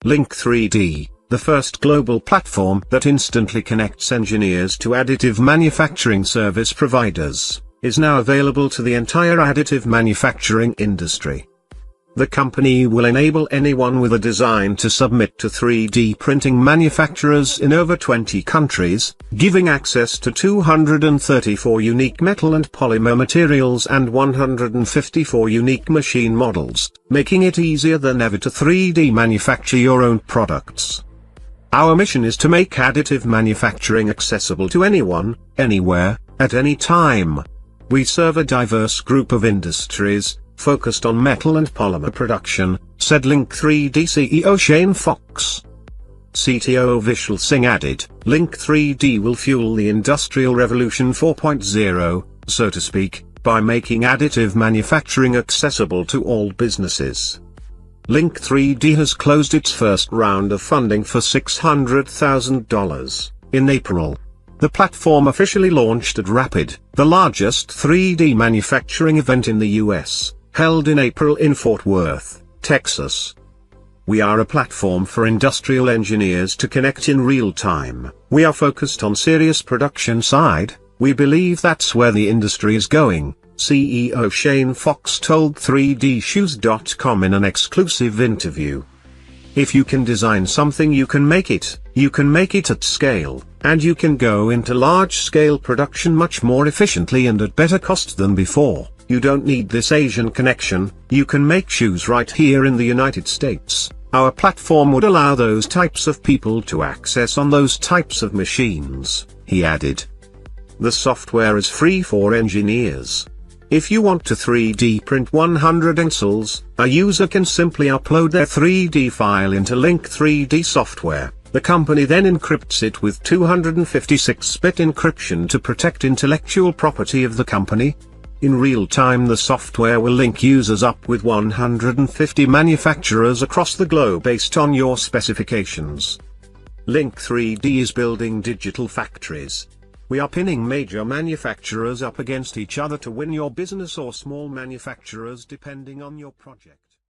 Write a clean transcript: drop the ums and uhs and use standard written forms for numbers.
LINK3D, the first global platform that instantly connects engineers to additive manufacturing service providers, is now available to the entire additive manufacturing industry. The company will enable anyone with a design to submit to 3D printing manufacturers in over 20 countries, giving access to 234 unique metal and polymer materials and 154 unique machine models, making it easier than ever to 3D manufacture your own products. Our mission is to make additive manufacturing accessible to anyone, anywhere, at any time. We serve a diverse group of industries, focused on metal and polymer production, said LINK3D CEO Shane Fox. CTO Vishal Singh added, LINK3D will fuel the Industrial Revolution 4.0, so to speak, by making additive manufacturing accessible to all businesses. LINK3D has closed its first round of funding for $600,000 in April. The platform officially launched at Rapid, the largest 3D manufacturing event in the US, held in April in Fort Worth, Texas. We are a platform for industrial engineers to connect in real time. We are focused on serious production side. We believe that's where the industry is going, CEO Shane Fox told 3dshoes.com in an exclusive interview. If you can design something, you can make it at scale, and you can go into large-scale production much more efficiently and at better cost than before. You don't need this Asian connection, you can make shoes right here in the United States. Our platform would allow those types of people to access on those types of machines, he added. The software is free for engineers. If you want to 3D print 100 pencils, a user can simply upload their 3D file into LINK3D software. The company then encrypts it with 256-bit encryption to protect intellectual property of the company. In real time, the software will link users up with 150 manufacturers across the globe based on your specifications. LINK3D is building digital factories. We are pinning major manufacturers up against each other to win your business, or small manufacturers depending on your project.